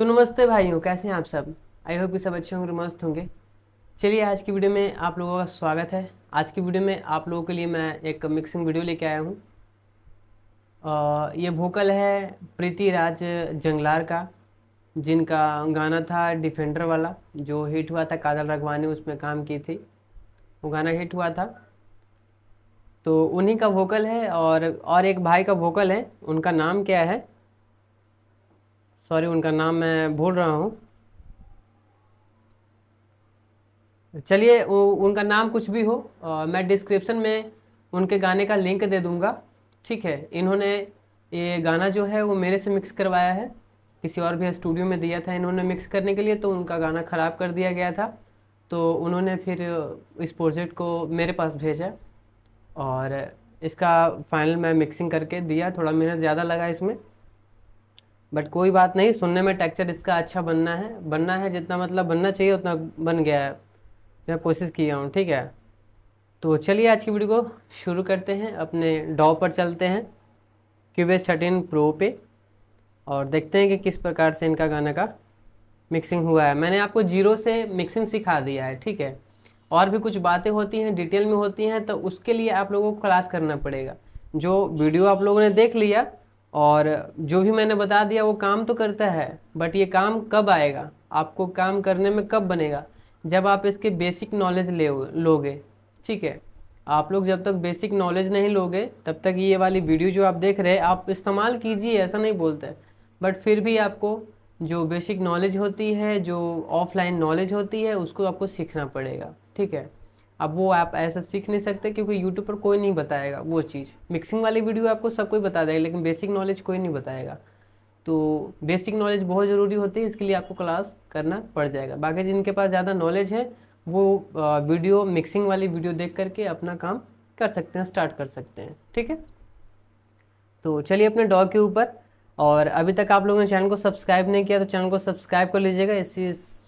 तो नमस्ते भाइयों, कैसे हैं आप सब। आई होप कि सब अच्छे होंगे, मस्त होंगे। चलिए आज की वीडियो में आप लोगों का स्वागत है। आज की वीडियो में आप लोगों के लिए मैं एक मिक्सिंग वीडियो लेके आया हूँ। ये वोकल है प्रीति राज जंगलार का, जिनका गाना था डिफेंडर वाला, जो हिट हुआ था। काजल राघवानी उसमें काम की थी, वो गाना हिट हुआ था। तो उन्हीं का वोकल है और एक भाई का वोकल है। उनका नाम क्या है, सॉरी उनका नाम मैं भूल रहा हूँ। चलिए उनका नाम कुछ भी हो, मैं डिस्क्रिप्शन में उनके गाने का लिंक दे दूंगा। ठीक है, इन्होंने ये गाना जो है वो मेरे से मिक्स करवाया है। किसी और भी स्टूडियो में दिया था इन्होंने मिक्स करने के लिए, तो उनका गाना ख़राब कर दिया गया था। तो उन्होंने फिर इस प्रोजेक्ट को मेरे पास भेजा और इसका फाइनल मैं मिक्सिंग करके दिया। थोड़ा मेहनत ज़्यादा लगा इसमें, बट कोई बात नहीं। सुनने में टेक्सचर इसका अच्छा बनना है जितना मतलब बनना चाहिए उतना बन गया है। मैं कोशिश किया हूँ, ठीक है। तो चलिए आज की वीडियो को शुरू करते हैं। अपने डॉ पर चलते हैं, क्यूबेस 13 प्रो पे, और देखते हैं कि किस प्रकार से इनका गाना का मिक्सिंग हुआ है। मैंने आपको जीरो से मिक्सिंग सिखा दिया है, ठीक है। और भी कुछ बातें होती हैं, डिटेल में होती हैं, तो उसके लिए आप लोगों को क्लास करना पड़ेगा। जो वीडियो आप लोगों ने देख लिया और जो भी मैंने बता दिया वो काम तो करता है, बट ये काम कब आएगा, आपको काम करने में कब बनेगा, जब आप इसके बेसिक नॉलेज लोगे। ठीक है, आप लोग जब तक बेसिक नॉलेज नहीं लोगे तब तक ये वाली वीडियो जो आप देख रहे हैं आप इस्तेमाल कीजिए, ऐसा नहीं बोलते, बट फिर भी आपको जो बेसिक नॉलेज होती है, जो ऑफलाइन नॉलेज होती है, उसको आपको सीखना पड़ेगा। ठीक है, अब वो आप ऐसा सीख नहीं सकते क्योंकि यूट्यूब पर कोई नहीं बताएगा वो चीज़। मिक्सिंग वाली वीडियो आपको सब कोई बता देगा, लेकिन बेसिक नॉलेज कोई नहीं बताएगा। तो बेसिक नॉलेज बहुत ज़रूरी होती है, इसके लिए आपको क्लास करना पड़ जाएगा। बाकी जिनके पास ज़्यादा नॉलेज है वो वीडियो मिक्सिंग वाली वीडियो देख करके अपना काम कर सकते हैं, स्टार्ट कर सकते हैं। ठीक है, तो चलिए अपने डॉग के ऊपर। और अभी तक आप लोगों ने चैनल को सब्सक्राइब नहीं किया तो चैनल को सब्सक्राइब कर लीजिएगा। इस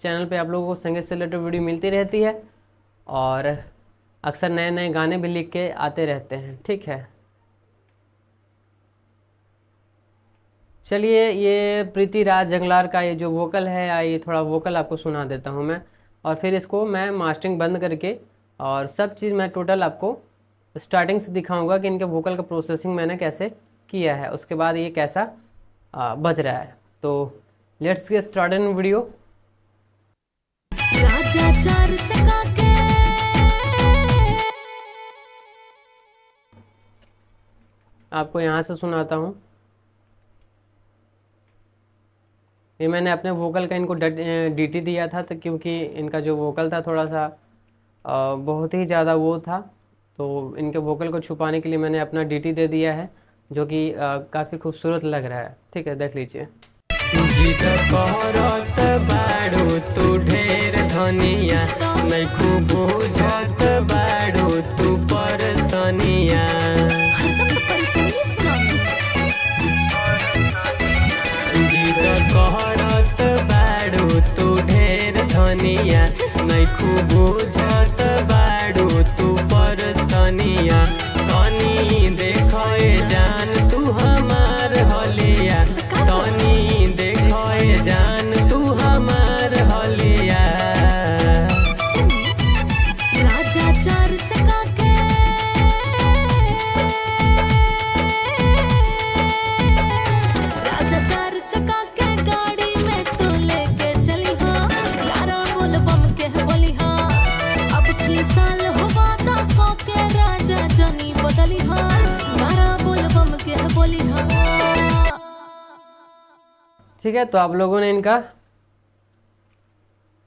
चैनल पे आप लोगों को संगीत से रिलेटेड वीडियो मिलती रहती है और अक्सर नए नए गाने भी लिख के आते रहते हैं। ठीक है, चलिए ये प्रीति राज जंगलार का ये जो वोकल है, ये थोड़ा वोकल आपको सुना देता हूँ मैं, और फिर इसको मैं मास्टरिंग बंद करके और सब चीज़ मैं टोटल आपको स्टार्टिंग से दिखाऊंगा कि इनके वोकल का प्रोसेसिंग मैंने कैसे किया है, उसके बाद ये कैसा बज रहा है। तो let's get started in video. राजा चार चका के आपको यहाँ से सुनाता हूँ। ये मैंने अपने वोकल का इनको डीटी दिया था, तो क्योंकि इनका जो वोकल था थोड़ा सा बहुत ही ज़्यादा वो था, तो इनके वोकल को छुपाने के लिए मैंने अपना डीटी दे दिया है, जो कि काफ़ी खूबसूरत लग रहा है। ठीक है, देख लीजिए। जिद करत बाड़ू तू ढेर धनिया नहीं खूब बुझत बाड़ू तू परसनिया जिद करत बाड़ू तू ढेर धनिया नहीं खूब बुझत बाड़ू तू परसनिया तनी देखए जान तू हमार हलिया तनी देखए जान तू हमार हलिया राजा चार चका के राजा चार चका के गाड़ी में तू लेके चली हाँ यारा बोल बम के बोली हाँ अब की साल हो वादा को के राजा जनी बदली हाँ यारा बोल बम के बोली हाँ। ठीक है, तो आप लोगों ने इनका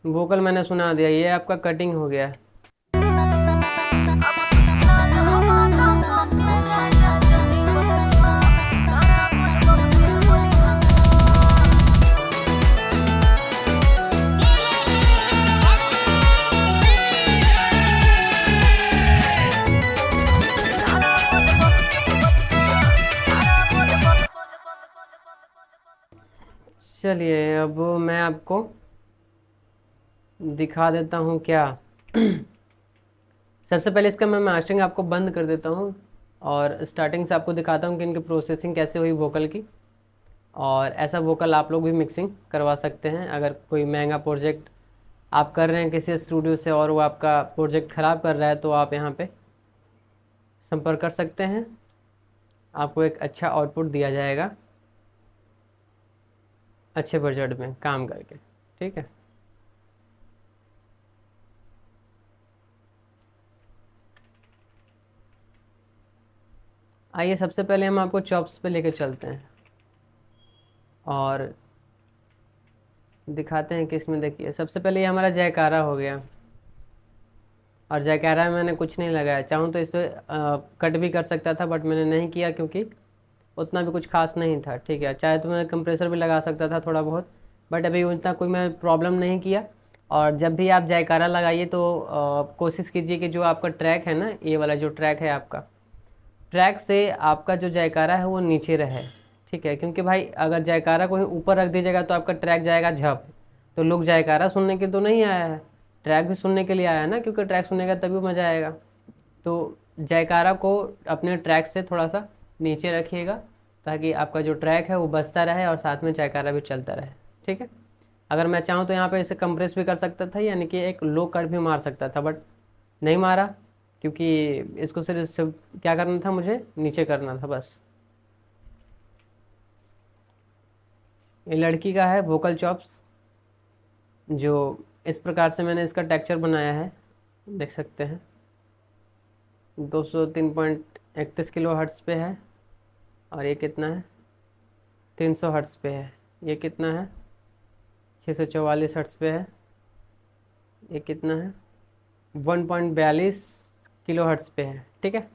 वोकल मैंने सुना दिया, ये आपका कटिंग हो गया है। चलिए अब मैं आपको दिखा देता हूँ क्या। सबसे पहले इसका मैं मास्टरिंग आपको बंद कर देता हूँ और स्टार्टिंग से आपको दिखाता हूँ कि इनकी प्रोसेसिंग कैसे हुई वोकल की। और ऐसा वोकल आप लोग भी मिक्सिंग करवा सकते हैं। अगर कोई महंगा प्रोजेक्ट आप कर रहे हैं किसी स्टूडियो से और वो आपका प्रोजेक्ट ख़राब कर रहा है तो आप यहाँ पे संपर्क कर सकते हैं, आपको एक अच्छा आउटपुट दिया जाएगा अच्छे बजट में काम करके, ठीक है। आइए सबसे पहले हम आपको चॉप्स पे लेके चलते हैं और दिखाते हैं कि इसमें देखिए सबसे पहले ये हमारा जयकारा हो गया, और जयकारा में मैंने कुछ नहीं लगाया। चाहूँ तो इसे कट भी कर सकता था बट मैंने नहीं किया क्योंकि उतना भी कुछ खास नहीं था, ठीक है। चाहे तो मैं कंप्रेसर भी लगा सकता था थोड़ा बहुत, बट अभी उतना कोई मैं प्रॉब्लम नहीं किया। और जब भी आप जयकारा लगाइए तो कोशिश कीजिए कि जो आपका ट्रैक है ना, ये वाला जो ट्रैक है आपका, ट्रैक से आपका जो जयकारा है वो नीचे रहे, ठीक है। क्योंकि भाई अगर जयकारा को ही ऊपर रख दीजिएगा तो आपका ट्रैक जाएगा झप, तो लोग जयकारा सुनने के तो नहीं आया है, ट्रैक भी सुनने के लिए आया है ना, क्योंकि ट्रैक सुनेगा तभी मज़ा आएगा। तो जयकारा को अपने ट्रैक से थोड़ा सा नीचे रखिएगा ताकि आपका जो ट्रैक है वो बजता रहे और साथ में जयकारा भी चलता रहे, ठीक है। अगर मैं चाहूँ तो यहाँ पे इसे कंप्रेस भी कर सकता था, यानी कि एक लो कट भी मार सकता था, बट नहीं मारा क्योंकि इसको सिर्फ क्या करना था, मुझे नीचे करना था बस। ये लड़की का है वोकल चॉप्स, जो इस प्रकार से मैंने इसका टेक्सचर बनाया है, देख सकते हैं। 203.31 किलो हर्ट्स पे है, और ये कितना है, 300 हर्ट्स पे है। ये कितना है, 644 हर्ट्स पे है। ये कितना है, 1.42 किलो हर्ट्स पे है, ठीक है।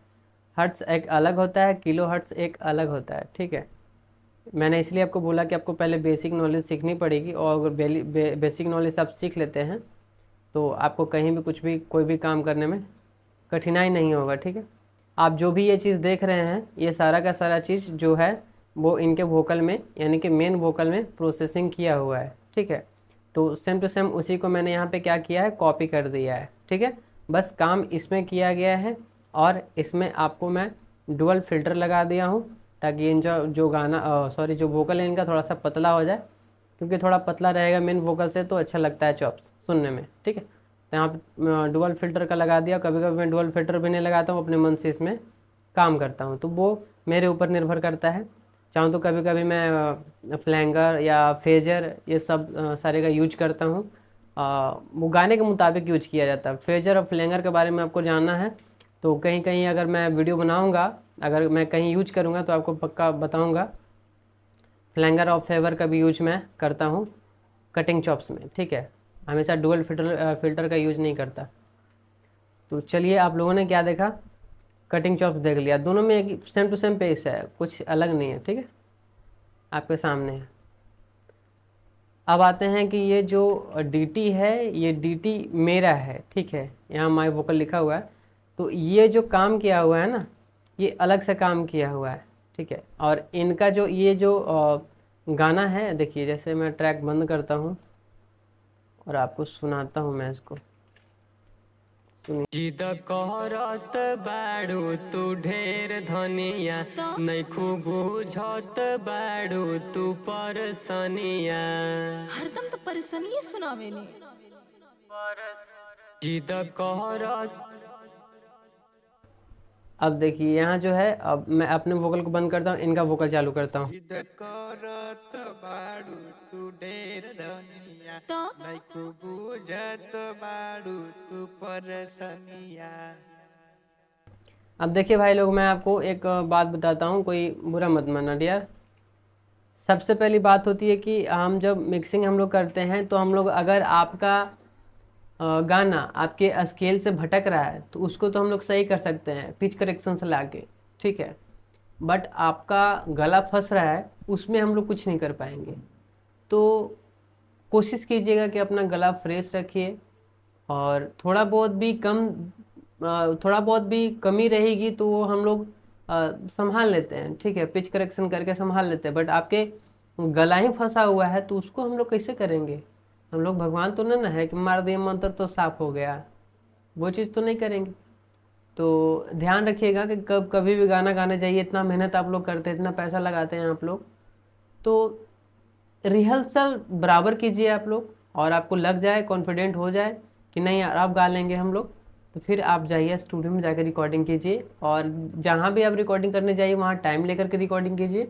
हर्ट्स एक अलग होता है, किलो हर्ट्स एक अलग होता है, ठीक है। मैंने इसलिए आपको बोला कि आपको पहले बेसिक नॉलेज सीखनी पड़ेगी, और अगर बेसिक नॉलेज आप सीख लेते हैं तो आपको कहीं भी कुछ भी कोई भी काम करने में कठिनाई नहीं होगा, ठीक है। आप जो भी ये चीज़ देख रहे हैं, ये सारा का सारा चीज़ जो है वो इनके वोकल में, यानी कि मेन वोकल में प्रोसेसिंग किया हुआ है, ठीक है। तो सेम टू सेम उसी को मैंने यहाँ पे क्या किया है, कॉपी कर दिया है, ठीक है। बस काम इसमें किया गया है, और इसमें आपको मैं डुअल फिल्टर लगा दिया हूँ ताकि इन जो गाना जो वोकल है इनका थोड़ा सा पतला हो जाए, क्योंकि थोड़ा पतला रहेगा मेन वोकल से तो अच्छा लगता है चॉप्स सुनने में, ठीक है। तो यहाँ पर डुअल फिल्टर का लगा दिया। कभी कभी मैं डुअल फिल्टर भी नहीं लगाता हूँ, अपने मन से इसमें काम करता हूँ, तो वो मेरे ऊपर निर्भर करता है। चाहूँ तो कभी कभी मैं फ्लैंगर या फेजर ये सब सारे का यूज करता हूँ, वो गाने के मुताबिक यूज किया जाता है। फेजर और फ्लैंगर के बारे में आपको जानना है तो कहीं कहीं अगर मैं वीडियो बनाऊँगा, अगर मैं कहीं यूज करूँगा तो आपको पक्का बताऊँगा। फ्लैंगर और फेवर का भी यूज मैं करता हूँ कटिंग चॉप्स में, ठीक है। हमेशा डुअल फिल्टर का यूज नहीं करता। तो चलिए, आप लोगों ने क्या देखा, कटिंग चॉप्स देख लिया, दोनों में एक सेम टू सेम पेस है, कुछ अलग नहीं है, ठीक है, आपके सामने है। अब आते हैं कि ये जो DT है, ये DT मेरा है, ठीक है। यहाँ माई वोकल लिखा हुआ है, तो ये जो काम किया हुआ है ना, ये अलग से काम किया हुआ है, ठीक है। और इनका जो ये जो गाना है, देखिए जैसे मैं ट्रैक बंद करता हूँ और आपको सुनाता हूँ मैं इसको, जिद करत बाड़ू तू ढेर धनिया, नैखू बुझत बाड़ू तू परसनिया। हरदम तो परेशानी सुनावेनी। जिद करत। अब देखिए यहाँ जो है, अब मैं अपने वोकल को बंद करता हूँ, इनका वोकल चालू करता हूँ। जिद करत बाड़ू तू ढेर धनिया, तो नैखू बुझत बाड़ू तू परसनिया। अब देखिए भाई लोग, मैं आपको एक बात बताता हूँ, कोई बुरा मत मानना डियर। सबसे पहली बात होती है कि हम जब मिक्सिंग हम लोग करते हैं तो हम लोग, अगर आपका गाना आपके स्केल से भटक रहा है तो उसको तो हम लोग सही कर सकते हैं पिच करेक्शन से लाके, ठीक है। बट आपका गला फंस रहा है, उसमें हम लोग कुछ नहीं कर पाएंगे। तो कोशिश कीजिएगा कि अपना गला फ्रेश रखिए, और थोड़ा बहुत भी कमी रहेगी तो वो हम लोग संभाल लेते हैं, ठीक है, पिच करेक्शन करके संभाल लेते हैं। बट आपके गला ही फंसा हुआ है तो उसको हम लोग कैसे करेंगे? हम लोग भगवान तो ना है कि मार दिए मंत्र तो साफ हो गया, वो चीज़ तो नहीं करेंगे। तो ध्यान रखिएगा कि कभी भी गाना गाने जाइए, इतना मेहनत आप लोग करते हैं, इतना पैसा लगाते हैं आप लोग, तो रिहर्सल बराबर कीजिए आप लोग, और आपको लग जाए, कॉन्फिडेंट हो जाए कि नहीं यार आप गा लेंगे हम लोग, तो फिर आप जाइए स्टूडियो में जाकर रिकॉर्डिंग कीजिए। और जहाँ भी आप रिकॉर्डिंग करने जाइए वहाँ टाइम लेकर के रिकॉर्डिंग कीजिए,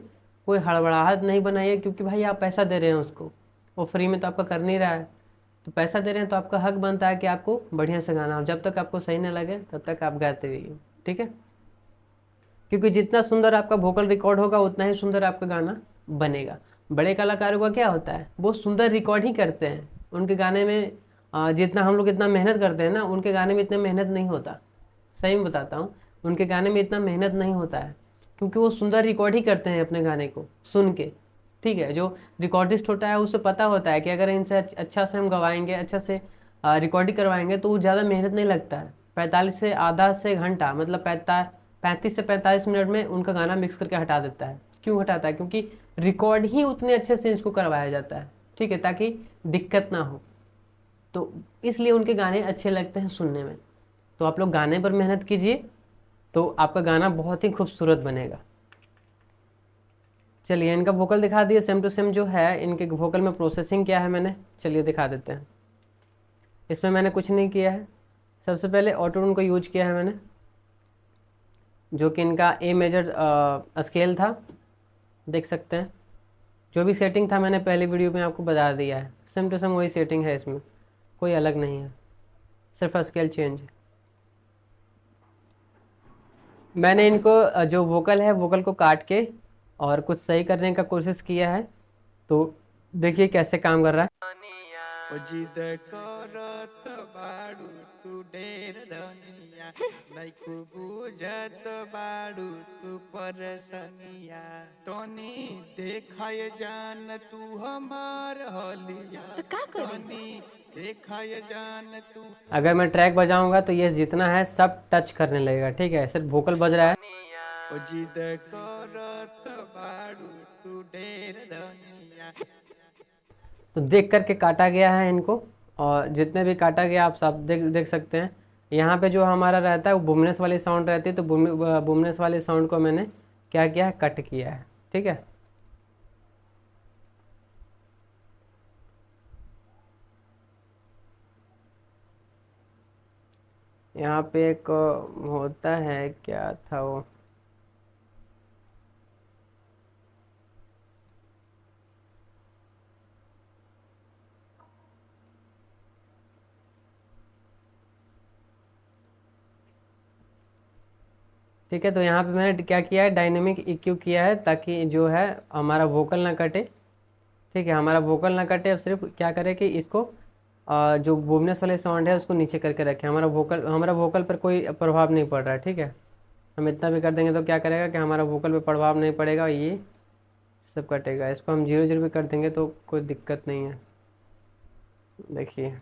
कोई हड़बड़ाहट नहीं बनाइए, क्योंकि भाई आप पैसा दे रहे हैं उसको, वो फ्री में तो आपका कर नहीं रहा है। तो पैसा दे रहे हैं तो आपका हक बनता है कि आपको बढ़िया से गाना हो, जब तक आपको सही नहीं लगे तब तक आप गाते रहिए, ठीक है। क्योंकि जितना सुंदर आपका वोकल रिकॉर्ड होगा उतना ही सुंदर आपका गाना बनेगा। बड़े कलाकारों का क्या होता है, वो सुंदर रिकॉर्ड ही करते हैं, उनके गाने में जितना हम लोग इतना मेहनत करते हैं ना, उनके गाने में इतना मेहनत नहीं होता। सही में बताता हूँ, उनके गाने में इतना मेहनत नहीं होता है, क्योंकि वो सुंदर रिकॉर्ड ही करते हैं अपने गाने को सुन के, ठीक है। जो रिकॉर्डिस्ट होता है उसे पता होता है कि अगर इनसे अच्छा से हम गवाएंगे, अच्छा से रिकॉर्डिंग करवाएंगे तो वो ज़्यादा मेहनत नहीं लगता है। 45 से आधा से घंटा, मतलब 35 से 45 मिनट में उनका गाना मिक्स करके हटा देता है। क्यों हटाता है? क्योंकि रिकॉर्ड ही उतने अच्छे से इसको करवाया जाता है, ठीक है, ताकि दिक्कत ना हो। तो इसलिए उनके गाने अच्छे लगते हैं सुनने में। तो आप लोग गाने पर मेहनत कीजिए, तो आपका गाना बहुत ही खूबसूरत बनेगा। चलिए इनका वोकल दिखा दिए सेम टू सेम जो है, इनके वोकल में प्रोसेसिंग क्या है मैंने, चलिए दिखा देते हैं। इसमें मैंने कुछ नहीं किया है, सबसे पहले ऑटो ट्यून को यूज किया है मैंने, जो कि इनका ए मेजर स्केल था, देख सकते हैं। जो भी सेटिंग था मैंने पहले वीडियो में आपको बता दिया है, सेम टू सेम वही सेटिंग है, इसमें कोई अलग नहीं है, सिर्फ स्केल चेंज है। मैंने इनको जो वोकल है वोकल को काट के और कुछ सही करने का कोशिश किया है, तो देखिए कैसे काम कर रहा है। ओ जिद करत बाड़ू तू ढेर धनिया, नैको बुझत बाड़ू तू परसनिया, तनी देखाय जान तू हमार हलिया, तनी देखाय जान तू। अगर मैं ट्रैक बजाऊंगा तो ये जितना है सब टच करने लगेगा, ठीक है, सिर्फ वोकल बज रहा है। ओ जिद करत बाड़ू तू ढेर धनिया। तो देख करके काटा गया है इनको, और जितने भी काटा गया आप सब देख सकते हैं। यहाँ पे जो हमारा रहता है वो बुमनेस वाली साउंड रहती है, तो बुमनेस वाली साउंड को मैंने क्या किया है, कट किया है, ठीक है। यहाँ पे एक होता है, क्या था वो, ठीक है। तो यहाँ पे मैंने क्या किया है, डायनेमिक EQ किया है, ताकि जो है हमारा वोकल ना कटे, ठीक है, हमारा वोकल ना कटे। अब सिर्फ क्या करें कि इसको जो बोमनेस वाले साउंड है उसको नीचे करके रखें, हमारा वोकल पर कोई प्रभाव नहीं पड़ रहा है, ठीक है। हम इतना भी कर देंगे तो क्या करेगा कि हमारा वोकल पे प्रभाव नहीं पड़ेगा, ये सब कटेगा। इसको हम 0 0 भी कर देंगे तो कोई दिक्कत नहीं है, देखिए।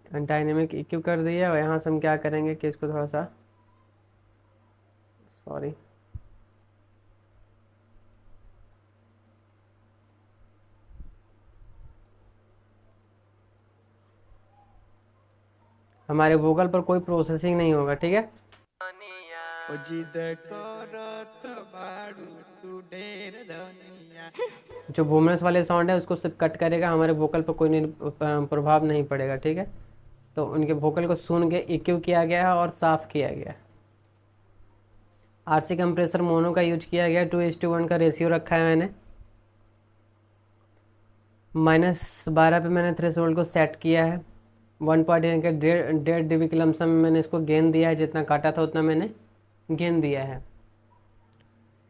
डायनेमिक EQ कर दिया, और यहाँ से हम क्या करेंगे कि इसको थोड़ा सा, सॉरी, हमारे वोकल पर कोई प्रोसेसिंग नहीं होगा, ठीक है। ओ जिद करत बाड़ू तू ढेर धनिया। जो वोमनेस वाले साउंड है उसको सिर्फ कट करेगा, हमारे वोकल पर कोई नहीं प्रभाव नहीं पड़ेगा, ठीक है। तो उनके वोकल को सुन के EQ किया गया है और साफ किया गया है। RC कंप्रेसर मोनो का यूज किया गया, 2:1 का रेशियो रखा है मैंने। -12 पे मैंने थ्रेशोल्ड को सेट किया है। 1.8 के 1.5 dB के लमसम में मैंने इसको गेन दिया है, जितना काटा था उतना मैंने गेन दिया है।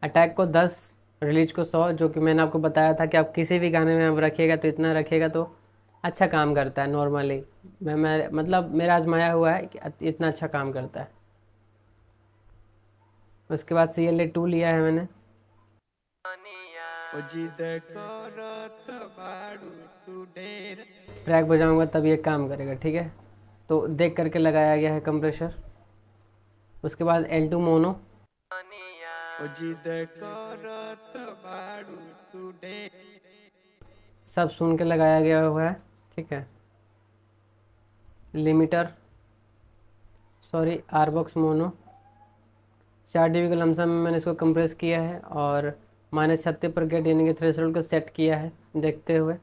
अटैक को 10, रिलीज को 100, जो कि मैंने आपको बताया था कि आप किसी भी गाने में आप रखिएगा तो इतना रखिएगा तो अच्छा काम करता है नॉर्मली। मैं मतलब मेरा आजमाया हुआ है कि इतना अच्छा काम करता है। उसके बाद CLA 2 लिया है मैंने। ओ जिद करत बाड़ू तू ढेर। ट्रैक बजाऊंगा तब ये काम करेगा, ठीक है। तो देख करके लगाया गया है कंप्रेसर। उसके बाद L2 मोनो, ओ जिद करत बाड़ू तू ढेर। सब सुन के लगाया गया हुआ है, ठीक है। लिमिटर, सॉरी, आरबॉक्स मोनो 4 dB के लमसम में मैंने इसको कंप्रेस किया है और -36 पर गेट यानी कि थ्रेशोल्ड को सेट किया है देखते हुए।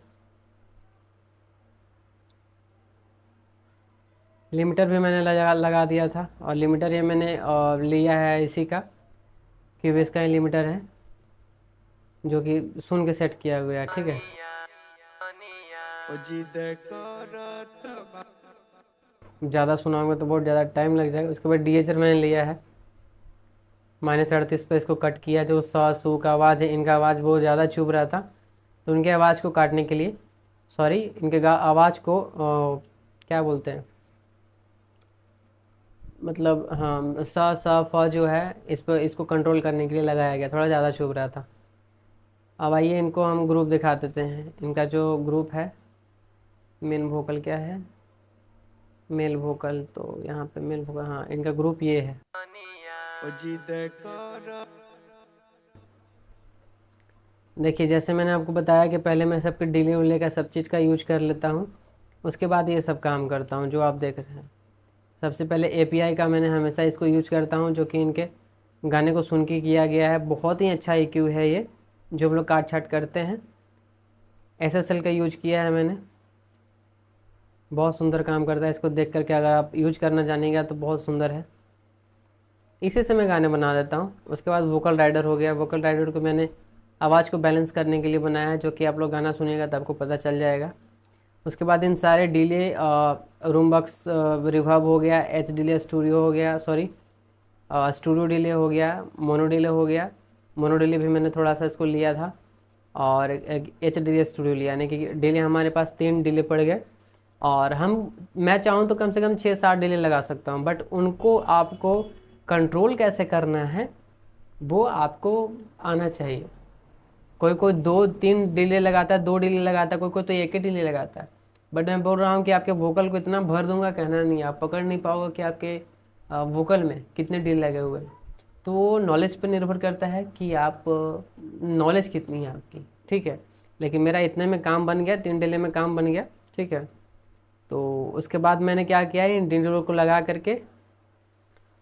लिमिटर भी मैंने लगा दिया था और लिमिटर ये मैंने लिया है इसी का, क्यूबिस का ही लिमिटर है जो कि सुन के सेट किया हुआ है, ठीक है। ओ जिद करत बा ज़्यादा सुनाऊंगा तो बहुत ज़्यादा टाइम लग जाएगा। उसके बाद डीएचआर मैंने लिया है, -38 पे इसको कट किया। जो सौ सू का आवाज़ है, इनका आवाज़ बहुत ज़्यादा चुभ रहा था, तो उनके आवाज़ को काटने के लिए, सॉरी इनके आवाज़ को क्या बोलते हैं, मतलब हाँ सा फ जो है इस पर, इसको कंट्रोल करने के लिए लगाया गया, थोड़ा ज़्यादा चुभ रहा था। अब आइए इनको हम ग्रुप दिखा देते हैं। इनका जो ग्रुप है, मेन वोकल क्या है, मेल वोकल, तो यहाँ पे मेल वोकल, हाँ इनका ग्रुप ये है। ओ जिद कर देखिए जैसे मैंने आपको बताया कि पहले मैं सबके डिले उले का सब चीज़ का यूज कर लेता हूँ, उसके बाद ये सब काम करता हूँ जो आप देख रहे हैं। सबसे पहले एपीआई का मैंने हमेशा इसको यूज करता हूँ, जो कि इनके गाने को सुन के किया गया है। बहुत ही अच्छा EQ है ये, जो हम लोग काट छाट करते हैं। SSL का यूज किया है मैंने, बहुत सुंदर काम करता है। इसको देख करके अगर आप यूज करना जानेगा तो बहुत सुंदर है। इसी से मैं गाने बना देता हूँ। उसके बाद वोकल राइडर हो गया। वोकल राइडर को मैंने आवाज़ को बैलेंस करने के लिए बनाया है, जो कि आप लोग गाना सुनिएगा तो आपको पता चल जाएगा। उसके बाद इन सारे डिले, रूमबक्स रिवर्ब हो गया, एच डिले स्टूडियो हो गया, सॉरी स्टूडियो डिले हो गया, मोनो डिले हो गया। मोनो डिले भी मैंने थोड़ा सा इसको लिया था, और एच डिले स्टूडियो लिया, यानी कि डिले हमारे पास 3 डिले पड़ गए। और मैं चाहूँ तो कम से कम 6-7 डिले लगा सकता हूँ, बट उनको आपको कंट्रोल कैसे करना है वो आपको आना चाहिए। कोई कोई 2-3 डिले लगाता है, 2 डिले लगाता है, कोई कोई तो एक ही डिले लगाता है। बट मैं बोल रहा हूँ कि आपके वोकल को इतना भर दूंगा, कहना नहीं, आप पकड़ नहीं पाओगे कि आपके वोकल में कितने डिले लगे हुए हैं। तो नॉलेज पर निर्भर करता है कि आप नॉलेज कितनी है आपकी, ठीक है। लेकिन मेरा इतने में काम बन गया, 3 डिले में काम बन गया, ठीक है। तो उसके बाद मैंने क्या किया, इन डिले को लगा करके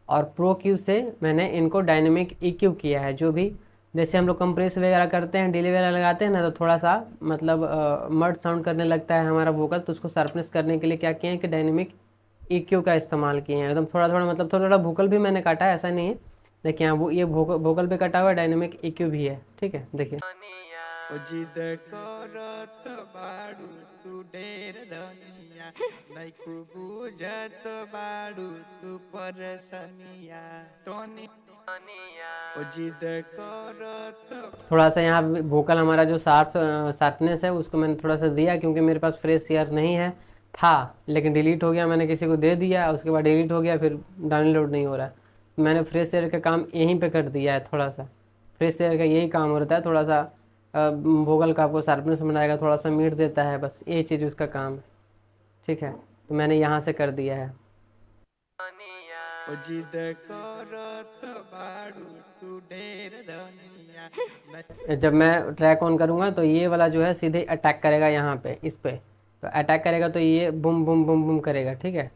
और प्रो क्यू से मैंने इनको डायनेमिक EQ किया है। जो भी जैसे हम लोग कंप्रेस वगैरह करते हैं, डिले वगैरह लगाते हैं ना, तो थोड़ा सा मतलब मर्ड साउंड करने लगता है हमारा वोकल, तो उसको शार्पनेस करने के लिए क्या किए हैं कि डायनेमिक EQ का इस्तेमाल किए हैं। एकदम थोड़ा थोड़ा, मतलब थोड़ा थोड़ा वोकल भी मैंने काटा है, ऐसा नहीं है। देखिए यहाँ ये वोकल पे कटा हुआ है, डायनेमिक EQ भी है, ठीक है। देखिए ओ जिद करत बाड़ू तू ढेर धनिया नैकू बुझत बाड़ू तू परसनिया तोनी ओ जिद करत थोड़ा सा यहाँ वोकल हमारा जो शार्पनेस है उसको मैंने थोड़ा सा दिया, क्योंकि मेरे पास फ्रेश एयर नहीं है, था लेकिन डिलीट हो गया, मैंने किसी को दे दिया, उसके बाद डिलीट हो गया, फिर डाउनलोड नहीं हो रहा है। मैंने फ्रेश एयर का काम यहीं पे कर दिया है। थोड़ा सा फ्रेश एयर का यही काम होता है, थोड़ा सा वोकल का आपको शार्पनेस बनाएगा, थोड़ा सा मीट देता है, बस यही चीज़ उसका काम है, ठीक है। तो मैंने यहाँ से कर दिया है। ओ जिद करत बाड़ू तू ढेर धनिया जब मैं ट्रैक ऑन करूँगा तो ये वाला जो है सीधे अटैक करेगा यहाँ पे, इस पे, तो अटैक करेगा तो ये बुम बुम बुम बुम करेगा, ठीक है।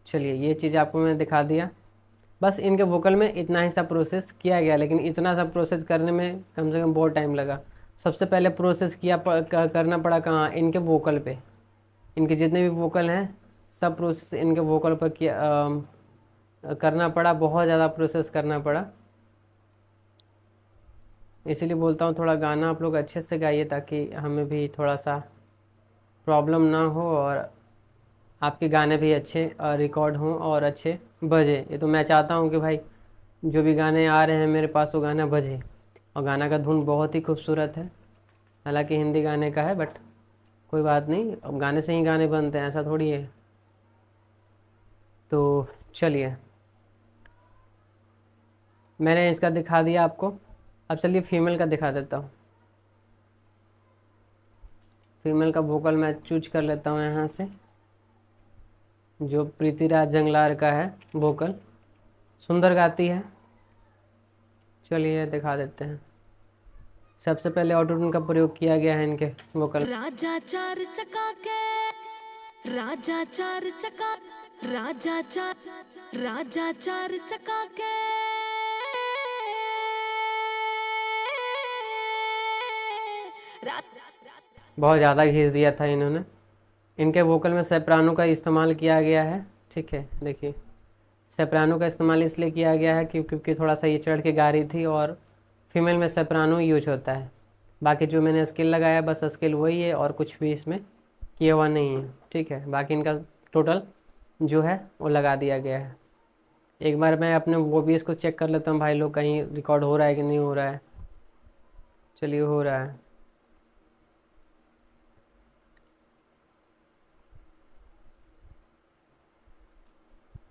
चलिए ये चीज़ आपको मैंने दिखा दिया। बस इनके वोकल में इतना ही सा प्रोसेस किया गया, लेकिन इतना सा प्रोसेस करने में कम से कम बहुत टाइम लगा। सबसे पहले प्रोसेस करना पड़ा कहाँ, इनके वोकल पे। इनके जितने भी वोकल हैं सब प्रोसेस इनके वोकल पर करना पड़ा, बहुत ज़्यादा प्रोसेस करना पड़ा। इसीलिए बोलता हूँ थोड़ा गाना आप लोग अच्छे से गाइए, ताकि हमें भी थोड़ा सा प्रॉब्लम ना हो और आपके गाने भी अच्छे रिकॉर्ड हों और अच्छे बजे। ये तो मैं चाहता हूँ कि भाई जो भी गाने आ रहे हैं मेरे पास वो गाना बजे, और गाना का धुन बहुत ही खूबसूरत है। हालांकि हिंदी गाने का है, बट कोई बात नहीं, अब गाने से ही गाने बनते हैं, ऐसा थोड़ी है। तो चलिए मैंने इसका दिखा दिया आपको, अब चलिए फीमेल का दिखा देता हूँ। फीमेल का वोकल मैं चूज कर लेता हूँ यहाँ से, जो प्रीतिराज जंगलार का है वोकल, सुंदर गाती है। चलिए दिखा देते हैं। सबसे पहले ऑटो ट्यून का प्रयोग किया गया है इनके वोकल। राजा चार चका के राजा चार चका राजा चार चका के रा- बहुत ज़्यादा घिस दिया था इन्होंने। इनके वोकल में सोप्रानो का इस्तेमाल किया गया है। ठीक है, देखिए सोप्रानो का इस्तेमाल इसलिए किया गया है क्योंकि थोड़ा सा ये चढ़ के गा रही थी और फीमेल में सोप्रानो यूज होता है। बाकी जो मैंने स्केल लगाया बस स्केल वही है और कुछ भी इसमें किया हुआ नहीं है। ठीक है, बाकी इनका टोटल जो है वो लगा दिया गया है। एक बार मैं अपने वो भी इसको चेक कर लेता हूँ भाई लोग, कहीं रिकॉर्ड हो रहा है कि नहीं हो रहा है। चलिए, हो रहा है।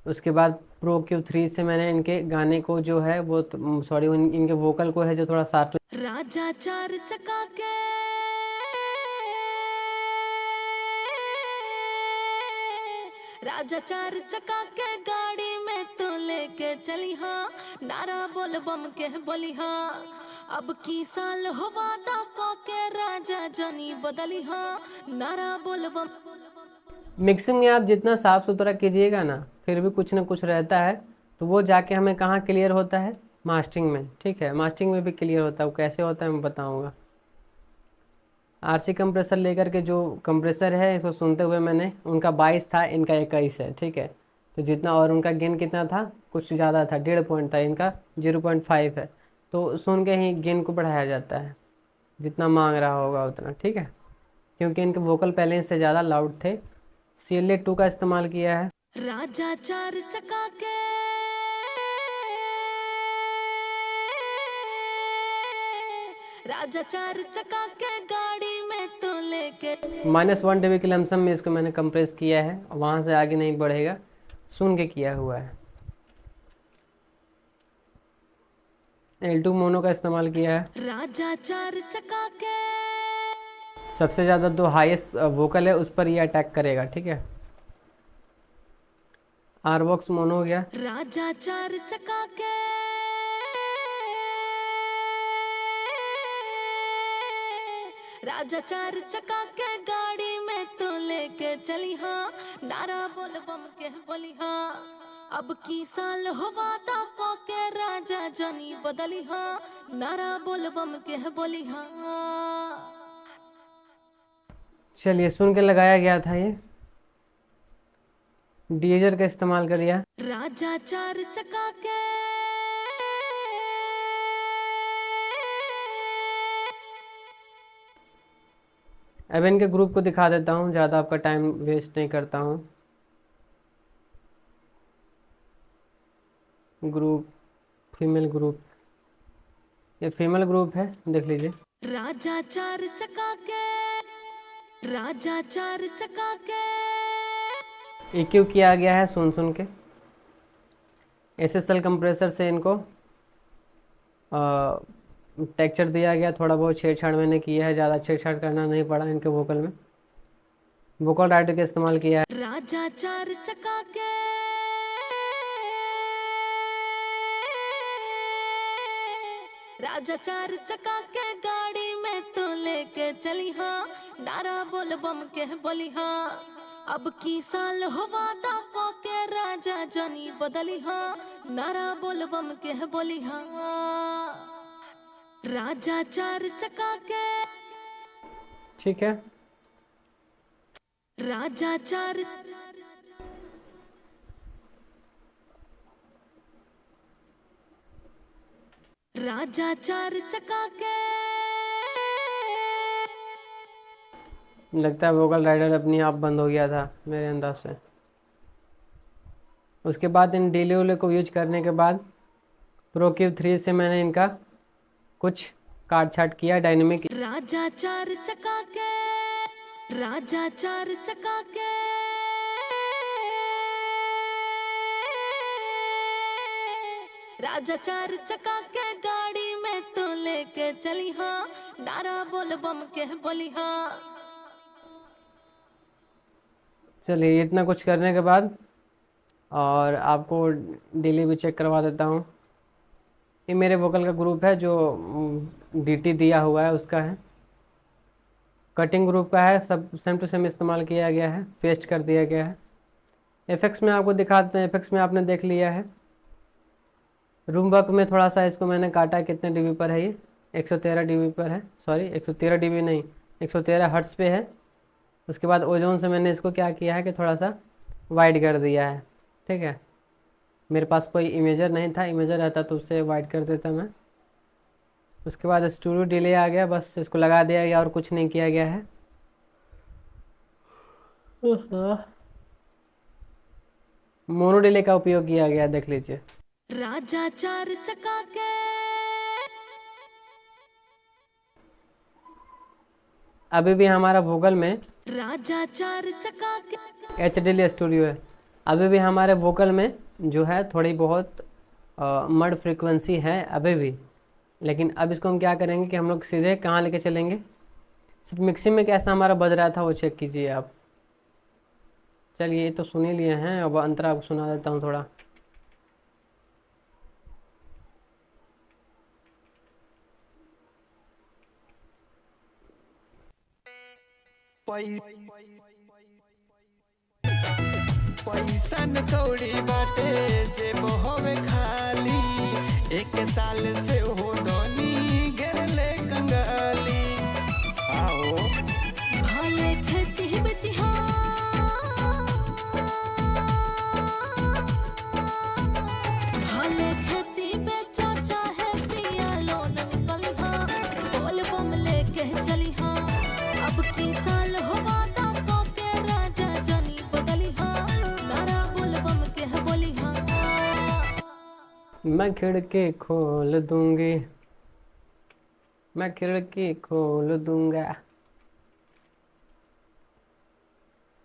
उसके बाद प्रो Q3 से मैंने इनके गाने को जो है वो सॉरी इनके वोकल को है जो थोड़ा शार्प राजा चार चका के राजा चार चका के गाड़ी में तो लेके चली हाँ नारा बोल बम के बोली हाँ अब की साल हो वादा के राजा जनी बदली हाँ नारा बोल बम। मिक्सिंग में आप जितना साफ़ सुथरा कीजिएगा ना फिर भी कुछ ना कुछ रहता है, तो वो जाके हमें कहाँ क्लियर होता है, मास्टरिंग में। ठीक है, मास्टरिंग में भी क्लियर होता है। वो कैसे होता है मैं बताऊँगा। आरसी कंप्रेसर लेकर के जो कंप्रेसर है इसको सुनते हुए मैंने, उनका 22 था, इनका 21 है। ठीक है, तो जितना और उनका गेन कितना था, कुछ ज़्यादा था, 1.5 पॉइंट था, इनका 0.5 है। तो सुन के ही गेन को बढ़ाया जाता है जितना मांग रहा होगा उतना। ठीक है, क्योंकि इनके वोकल पहले से ज़्यादा लाउड थे। CLA 2 का इस्तेमाल किया है। राजा चार चका के राजा चार चका के गाड़ी में तो लेके -1 dB के लमसम में इसको मैंने कंप्रेस किया है, वहाँ से आगे नहीं बढ़ेगा, सुन के किया हुआ है। L2 मोनो का इस्तेमाल किया है। राजा चार चका के सबसे ज़्यादा जो हाईएस्ट वोकल है उस पर ये अटैक करेगा। ठीक है, आरवॉक्स मोनो हो गया। राजा चार चका के राजा चार चका के गाड़ी में तो लेके चली हाँ नारा बोल बम के बोली हाँ अब की साल हो वादा के राजा जनी बदली हाँ नारा बोल बम के बोली हाँ। चलिए, सुन के लगाया गया था ये। डीएजर का इस्तेमाल करिए। राजा चार चका के अब इनके ग्रुप को दिखा देता हूँ, ज़्यादा आपका टाइम वेस्ट नहीं करता हूँ। ग्रुप, फीमेल ग्रुप, ये फीमेल ग्रुप है, देख लीजिए। राजा चार चका के राजा चार चका के EQ किया गया है सुन सुन के। SSL कंप्रेसर से इनको टेक्सचर दिया गया, थोड़ा बहुत छेड़छाड़ मैंने किया है, ज़्यादा छेड़छाड़ करना नहीं पड़ा इनके वोकल में। वोकल राइटर का इस्तेमाल किया है। राजा चार चका के राजा चार चका के गाड़ी में तो लेके चली हाँ नारा बोल बम के बोली हाँ अब की साल हो वादा के राजा जनी बदली हाँ नारा बोल बम के बोली हाँ राजा चार चका के ठीक है, राजा चार राजा चार चका के लगता है वोकल राइडर अपनी आप बंद हो गया था मेरे अंदाज से। उसके बाद इन डिले उले को यूज करने के बाद प्रो Q3 से मैंने इनका कुछ काट छाट किया डायनेमिक। राजा चार चका के राजा चार चका के राजा चार चका के गाड़ी में तो लेके चली हाँ नारा बोल बम के बोली हाँ। चलिए, इतना कुछ करने के बाद और आपको डिले भी चेक करवा देता हूँ। ये मेरे वोकल का ग्रुप है जो DT दिया हुआ है उसका है। कटिंग ग्रुप का है, सब सेम टू सेम इस्तेमाल किया गया है, पेस्ट कर दिया गया है। इफेक्ट्स में आपको दिखाते हैं, इफेक्ट्स में आपने देख लिया है। रूम वर्क में थोड़ा सा इसको मैंने काटा, कितने डीबी पर है ये, 113 डीबी पर है, सॉरी 113 डीबी नहीं, 113 हर्ट्स पे है। उसके बाद ओजोन से मैंने इसको क्या किया है कि थोड़ा सा वाइड कर दिया है, ठीक है। मेरे पास कोई इमेजर नहीं था, इमेजर रहता तो उससे वाइड कर देता मैं। उसके बाद स्टूडियो डिले आ गया, बस इसको लगा दिया गया और कुछ नहीं किया गया है। मोनो डिले का उपयोग किया गया, देख लीजिए। राजा चार चका के अभी भी हमारा वोकल में राजा चार चका के HDL स्टूडियो है। अभी भी हमारे वोकल में जो है थोड़ी बहुत मड फ्रीक्वेंसी है अभी भी, लेकिन अब इसको हम क्या करेंगे कि हम लोग सीधे कहाँ लेके चलेंगे, सिर्फ मिक्सिंग में कैसा हमारा बज रहा था वो चेक कीजिए आप। चलिए ये तो सुन ही लिए हैं, अब अंतरा आपको सुना देता हूँ थोड़ा। पैसा न कौड़ी बाटे जे मोहवे खाली, एक साल से हो डोनी घेरले कंगाली। आओ भाले खेती बेचिहा भाले खेती बेचो चाहे पिया लोन निकलिहा बोल बम लेके चलिहा अब की साल होवा ता के राजा जनी बदलिहा नारा बोल बम के बोलिहा मैं खिड़की खोल दूंगी, मैं खिड़की खोल दूंगा।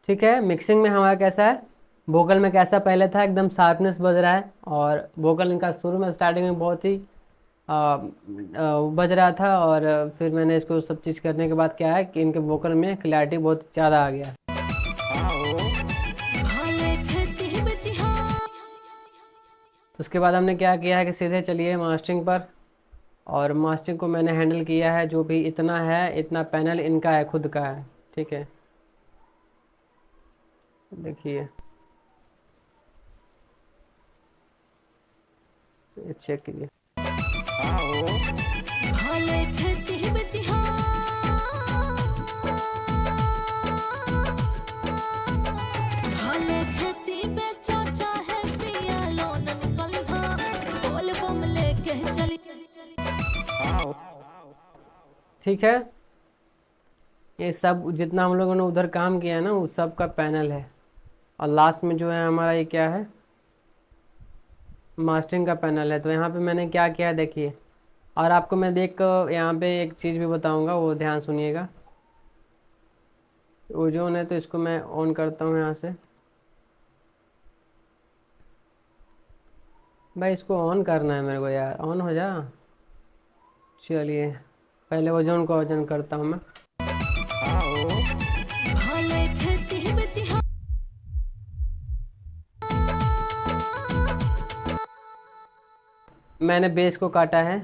ठीक है, मिक्सिंग में हमारा कैसा है, वोकल में कैसा पहले था एकदम शार्पनेस बज रहा है, और वोकल इनका शुरू में स्टार्टिंग में बहुत ही बज रहा था, और फिर मैंने इसको सब चीज़ करने के बाद क्या है कि इनके वोकल में क्लैरिटी बहुत ज़्यादा आ गया। भाले खेती बेचिहा उसके बाद हमने क्या किया है कि सीधे चलिए मास्टरिंग पर, और मास्टरिंग को मैंने हैंडल किया है, जो भी इतना है इतना पैनल इनका है, खुद का है, ठीक है। देखिए चेक कीजिए। भाले खेती बेचिहा भाले खेती बेचो चाहे पिया लोन निकलिहा बोल बम लेके चली ठीक है, ये सब जितना हम लोगों ने उधर काम किया है ना, उस सब का पैनल है। और लास्ट में जो है हमारा ये क्या है, मास्टरिंग का पैनल है। तो यहाँ पे मैंने क्या किया है देखिए, और आपको मैं देख यहाँ पे एक चीज़ भी बताऊँगा, वो ध्यान सुनिएगा। ओजोन है तो इसको मैं ऑन करता हूँ यहाँ से। भाई इसको ऑन करना है मेरे को यार, ऑन हो जा। चलिए पहले ओजोन को ऑन करता हूँ मैं। भाले खेती बेचिहा मैंने बेस को काटा है,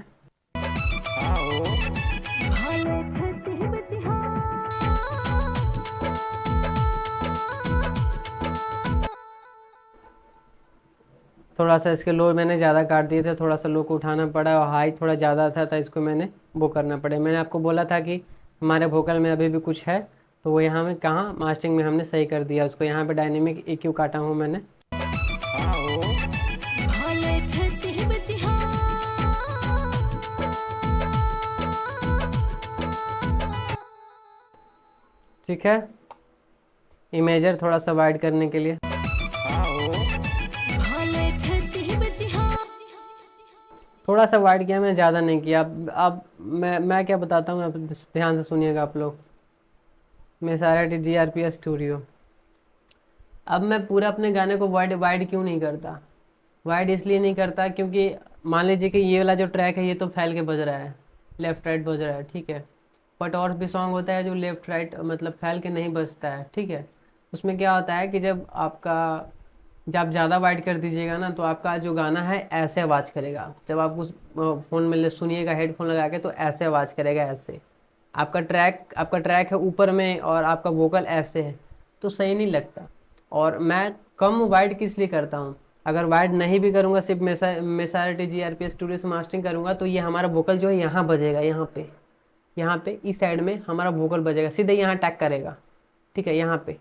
भाले खेती बेचिहा थोड़ा सा इसके लो मैंने ज़्यादा काट दिए थे, थोड़ा सा लो को उठाना पड़ा, और हाई थोड़ा ज़्यादा था तो इसको मैंने वो करना पड़ा। मैंने आपको बोला था कि हमारे वोकल में अभी भी कुछ है, तो वो यहाँ में कहाँ मास्टरिंग में हमने सही कर दिया उसको। यहाँ पे डायनेमिक EQ काटा हूँ मैंने। भाले खेती बेचिहा ठीक है, इमेजर थोड़ा सा वाइड करने के लिए। भाले खेती बेचिहा थोड़ा सा वाइड किया मैंने, ज़्यादा नहीं किया। अब मैं क्या बताता हूँ, आप ध्यान से सुनिएगा आप लोग। मैं सारा GRPS स्टूडियो। अब मैं पूरा अपने गाने को वाइड वाइड क्यों नहीं करता, वाइड इसलिए नहीं करता क्योंकि मान लीजिए कि ये वाला जो ट्रैक है ये तो फैल के बज रहा है, लेफ़्ट राइट बज रहा है, ठीक है। बट और भी सॉन्ग होता है जो लेफ़्ट राइट मतलब फैल के नहीं बजता है, ठीक है। उसमें क्या होता है कि जब आप ज़्यादा वाइड कर दीजिएगा ना, तो आपका जो गाना है ऐसे आवाज़ करेगा। जब आप उस फ़ोन में सुनिएगा हेडफोन लगा के, तो ऐसे आवाज़ करेगा, ऐसे, आपका ट्रैक है ऊपर में और आपका वोकल ऐसे है, तो सही नहीं लगता। और मैं कम वाइड किस लिए करता हूँ, अगर वाइड नहीं भी करूँगा, सिर्फ मेसारिटी GRP स्टूडियो से मास्टरिंग करूँगा, तो ये हमारा वोकल जो है यहाँ बजेगा, यहाँ पे इस साइड में हमारा वोकल बजेगा, सीधे यहाँ अटैक करेगा, ठीक है। यहाँ पे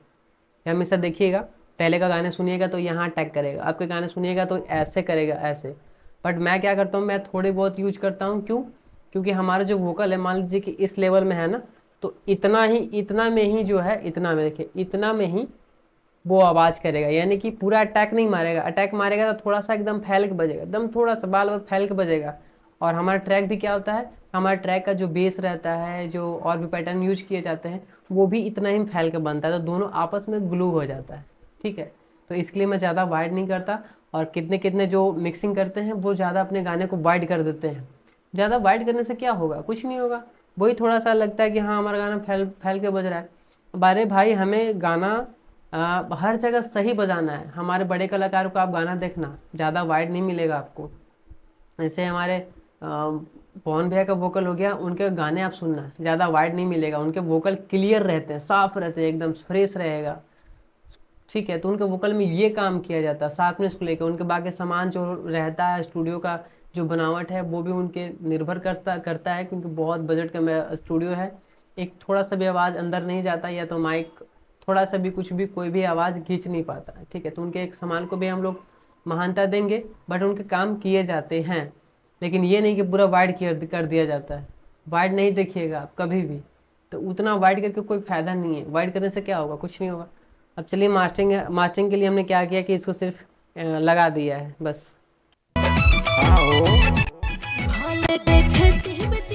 हमेशा देखिएगा, पहले का गाने सुनिएगा तो यहाँ अटैक करेगा, आपके गाने सुनिएगा तो ऐसे करेगा, ऐसे। बट मैं क्या करता हूँ, मैं थोड़ी बहुत यूज करता हूँ, क्यों? क्योंकि हमारा जो वोकल है, मान लीजिए कि इस लेवल में है ना, तो इतना में ही जो है, इतना में देखिए, इतना में ही वो आवाज़ करेगा, यानी कि पूरा अटैक नहीं मारेगा। अटैक मारेगा तो थोड़ा सा एकदम फैल के बजेगा, एकदम थोड़ा सा बाल फैल के बजेगा। और हमारा ट्रैक भी क्या होता है, हमारा ट्रैक का जो बेस रहता है, जो और भी पैटर्न यूज किए जाते हैं, वो भी इतना ही फैल के बनता है, तो दोनों आपस में ग्लू हो जाता है, ठीक है। तो इसके लिए मैं ज़्यादा वाइड नहीं करता, और कितने कितने जो मिक्सिंग करते हैं वो ज़्यादा अपने गाने को वाइड कर देते हैं। ज़्यादा वाइड करने से क्या होगा, कुछ नहीं होगा, वही थोड़ा सा लगता है कि हाँ हमारा गाना फैल के बज रहा है। बारे भाई, हमें गाना हर जगह सही बजाना है। हमारे बड़े कलाकारों को आप गाना देखना, ज़्यादा वाइड नहीं मिलेगा आपको। जैसे हमारे पवन भैया का वोकल हो गया, उनके गाने आप सुनना, ज़्यादा वाइड नहीं मिलेगा, उनके वोकल क्लियर रहते हैं, साफ रहते हैं, एकदम फ्रेश रहेगा, ठीक है। तो उनके वोकल में ये काम किया जाता है, शार्पनेस को लेकर। उनके बाकी सामान जो रहता है, स्टूडियो का जो बनावट है, वो भी उनके निर्भर करता है, क्योंकि बहुत बजट का स्टूडियो है। एक थोड़ा सा भी आवाज़ अंदर नहीं जाता, या तो माइक थोड़ा सा भी कुछ भी कोई भी आवाज़ खींच नहीं पाता है, ठीक है। तो उनके एक सामान को भी हम लोग महानता देंगे, बट उनके काम किए जाते हैं, लेकिन ये नहीं कि पूरा वाइड कर दिया जाता है। वाइड नहीं देखिएगा आप कभी भी, तो उतना वाइड करके कोई फ़ायदा नहीं है। वाइड करने से क्या होगा, कुछ नहीं होगा। अब चलिए मास्टरिंग के लिए हमने क्या किया कि इसको सिर्फ लगा दिया है बस। हाले के खेती बिच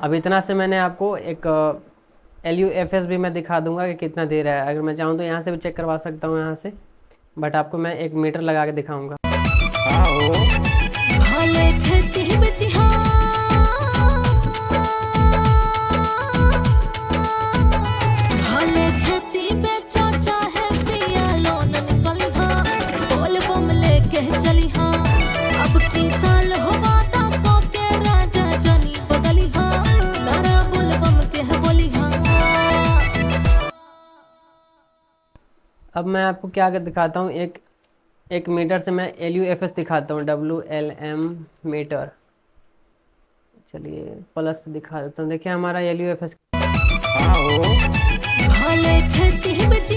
अब इतना से मैंने आपको एक LUFS भी मैं दिखा दूंगा कि कितना दे रहा है। अगर मैं चाहूँ तो यहाँ से भी चेक करवा सकता हूँ यहाँ से, बट आपको मैं एक मीटर लगा के दिखाऊंगा। हाले खेती बिच हाले खेती बेचा चाहे पिया लोन निकली हाँ, बोल बम लेके चली हाँ, अब की साल होगा तो के राजा जनी बदली हाँ, नारा बोल बम के बोली हाँ। अब मैं आपको क्या दिखाता हूँ, एक मीटर से मैं LUFS दिखाता हूँ, WLM मीटर। चलिए प्लस दिखा देता हूँ, देखिए हमारा LUFS। हाले खेती बिच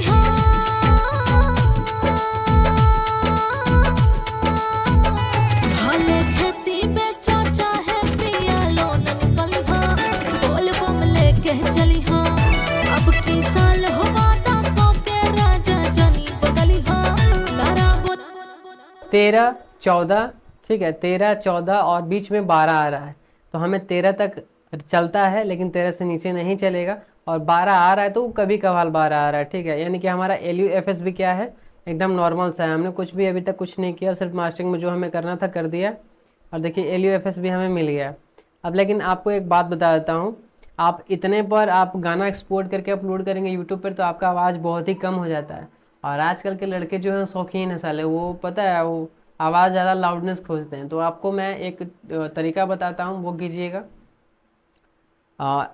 हाले खेती बेचा चाहे पिया लोन निकली हाँ, बोल बम लेके चली हाँ, अब की साल होगा तो के राजा जनी बदली हाँ, नारा बोल 13, 14, ठीक है, 13, 14 और बीच में 12 आ रहा है, तो हमें 13 तक चलता है, लेकिन 13 से नीचे नहीं चलेगा। और 12 आ रहा है तो कभी कभार 12 आ रहा है, ठीक है। यानी कि हमारा LUFS भी क्या है, एकदम नॉर्मल सा है। हमने कुछ भी अभी तक कुछ नहीं किया, सिर्फ मास्टरिंग में जो हमें करना था कर दिया। और देखिए LUFS भी हमें मिल गया। अब लेकिन आपको एक बात बता देता हूँ, आप इतने पर आप गाना एक्सपोर्ट करके अपलोड करेंगे यूट्यूब पर, तो आपका आवाज़ बहुत ही कम हो जाता है। और आजकल के लड़के जो हैं शौकीन है साले, वो पता है वो आवाज़ ज़्यादा लाउडनेस खोजते हैं। तो आपको मैं एक तरीका बताता हूँ, वो कीजिएगा।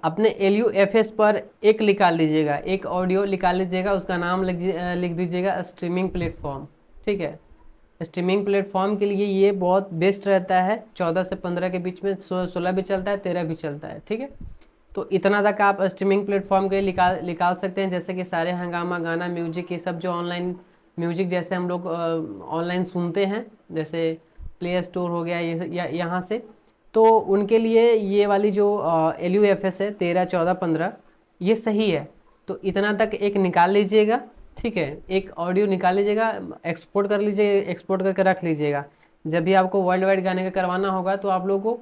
अपने LUFS पर एक निकाल लीजिएगा, एक ऑडियो निकाल लीजिएगा, उसका नाम लिख दीजिएगा स्ट्रीमिंग प्लेटफॉर्म, ठीक है। स्ट्रीमिंग प्लेटफॉर्म के लिए ये बहुत बेस्ट रहता है, 14 से 15 के बीच में, 16 भी चलता है, 13 भी चलता है, ठीक है। तो इतना तक आप स्ट्रीमिंग प्लेटफॉर्म के लिए निकाल सकते हैं, जैसे कि सारे हंगामा, गाना, म्यूजिक, ये सब जो ऑनलाइन म्यूजिक जैसे हम लोग ऑनलाइन सुनते हैं, जैसे प्ले स्टोर हो गया यहाँ से, तो उनके लिए ये वाली जो LUFS है 13, 14, 15 ये सही है। तो इतना तक एक निकाल लीजिएगा, ठीक है, एक ऑडियो निकाल लीजिएगा, एक्सपोर्ट कर लीजिए, एक्सपोर्ट करके रख लीजिएगा। जब भी आपको वर्ल्ड वाइड गाने का करवाना होगा तो आप लोगों को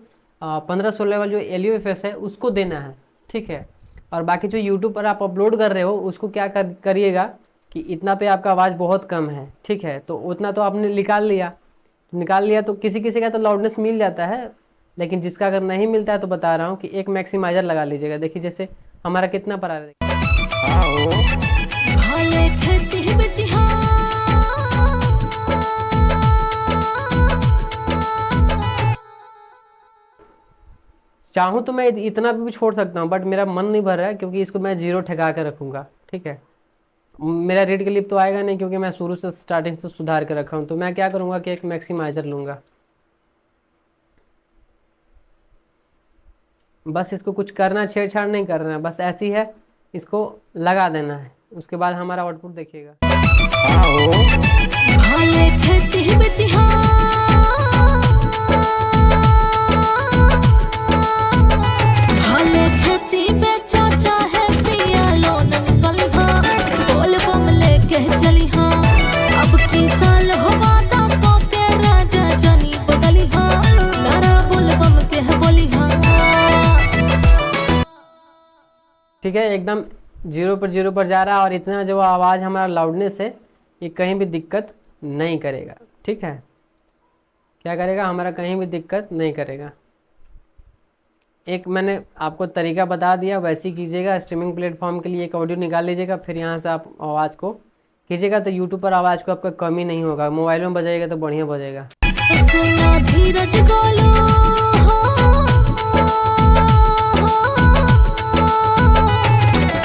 15-16 वाला जो LUFS है उसको देना है, ठीक है। और बाकी जो यूट्यूब पर आप अपलोड कर रहे हो उसको क्या करिएगा कि इतना पे आपका आवाज़ बहुत कम है, ठीक है, तो उतना तो आपने निकाल लिया तो किसी का तो लाउडनेस मिल जाता है, लेकिन जिसका अगर नहीं मिलता है तो बता रहा हूँ कि एक मैक्सिमाइजर लगा लीजिएगा। देखिए जैसे हमारा कितना पर आ रहा है, हाले खेती बिच चाहूँ तो मैं इतना भी छोड़ सकता हूँ, बट मेरा मन नहीं भर रहा है क्योंकि इसको मैं 0 ठगा कर रखूँगा। ठीक है, मेरा रीड क्लिप तो आएगा नहीं क्योंकि मैं शुरू से स्टार्टिंग से सुधार कर रखा हूँ। तो मैं क्या करूँगा कि एक मैक्सिमाइजर लूँगा, बस इसको कुछ करना, छेड़छाड़ नहीं करना है, बस ऐसी है, इसको लगा देना है। उसके बाद हमारा आउटपुट देखिएगा। भाले खेती बेचिहा भाले खेती बेचो चाहे पिया लोन निकलिहा बोल बम लेके चलिहा अब की साल होवा ता के राजा जनी बदलिहा नारा बोल बम के बोलिहा। ठीक है, एकदम 0 पर 0 पर जा रहा है और इतना जो आवाज़ हमारा लाउडनेस है ये कहीं भी दिक्कत नहीं करेगा। ठीक है, क्या करेगा, हमारा कहीं भी दिक्कत नहीं करेगा। एक मैंने आपको तरीका बता दिया, वैसे ही कीजिएगा। स्ट्रीमिंग प्लेटफॉर्म के लिए एक ऑडियो निकाल लीजिएगा, फिर यहाँ से आप आवाज़ को कीजिएगा, तो यूट्यूब पर आवाज़ को आपका कमी नहीं होगा। मोबाइल में बजाएगा तो बढ़िया बजेगा। सुना धीरज गोलो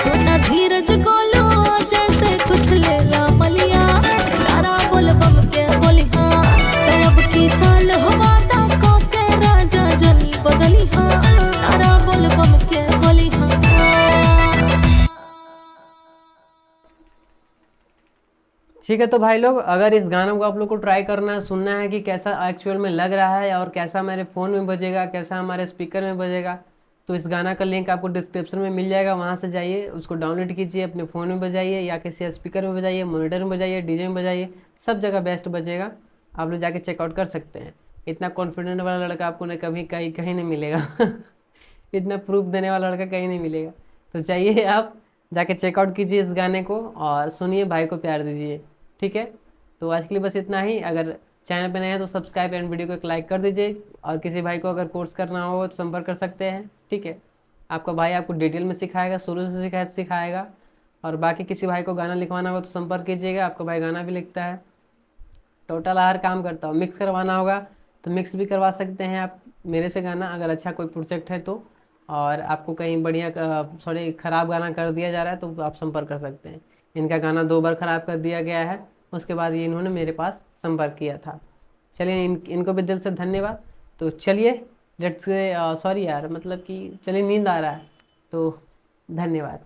सुना धीरज गोलो जैसे कुछ लेला मलिया नारा बोल बम के बोलिहा अब की साल होवा ता को के राजा जनी बदलिहा नारा बोल बम के बोलिहा। ठीक है, तो भाई लोग, अगर इस गानों को आप लोग को ट्राई करना है, सुनना है कि कैसा एक्चुअल में लग रहा है और कैसा मेरे फ़ोन में बजेगा, कैसा हमारे स्पीकर में बजेगा, तो इस गाना का लिंक आपको डिस्क्रिप्शन में मिल जाएगा। वहाँ से जाइए, उसको डाउनलोड कीजिए, अपने फ़ोन में बजाइए या किसी स्पीकर में बजाइए, मॉनिटर में बजाइए, डीजे में बजाइए, सब जगह बेस्ट बजेगा। आप लोग जाके चेकआउट कर सकते हैं। इतना कॉन्फिडेंट वाला लड़का आपको न कभी कहीं कहीं नहीं मिलेगा इतना प्रूफ देने वाला लड़का कहीं नहीं मिलेगा। तो चाहिए आप जाके चेकआउट कीजिए इस गाने को और सुनिए, भाई को प्यार दीजिए। ठीक है, तो आज के लिए बस इतना ही। अगर चैनल पे नए हैं तो सब्सक्राइब एंड वीडियो को एक लाइक कर दीजिए, और किसी भाई को अगर कोर्स करना हो तो संपर्क कर सकते हैं। ठीक है, आपका भाई आपको डिटेल में सिखाएगा, शुरू से सिखाएगा। और बाकी किसी भाई को गाना लिखवाना हो तो संपर्क कीजिएगा, आपका भाई गाना भी लिखता है, टोटल हर काम करता हूँ। मिक्स करवाना होगा तो मिक्स भी करवा सकते हैं आप मेरे से गाना, अगर अच्छा कोई प्रोजेक्ट है तो। और आपको कहीं बढ़िया सॉरी ख़राब गाना कर दिया जा रहा है तो आप संपर्क कर सकते हैं। इनका गाना 2 बार ख़राब कर दिया गया है, उसके बाद ये इन्होंने मेरे पास संपर्क किया था। चलिए, इनको भी दिल से धन्यवाद। तो चलिए, लेट्स से सॉरी यार, मतलब कि चलिए नींद आ रहा है, तो धन्यवाद।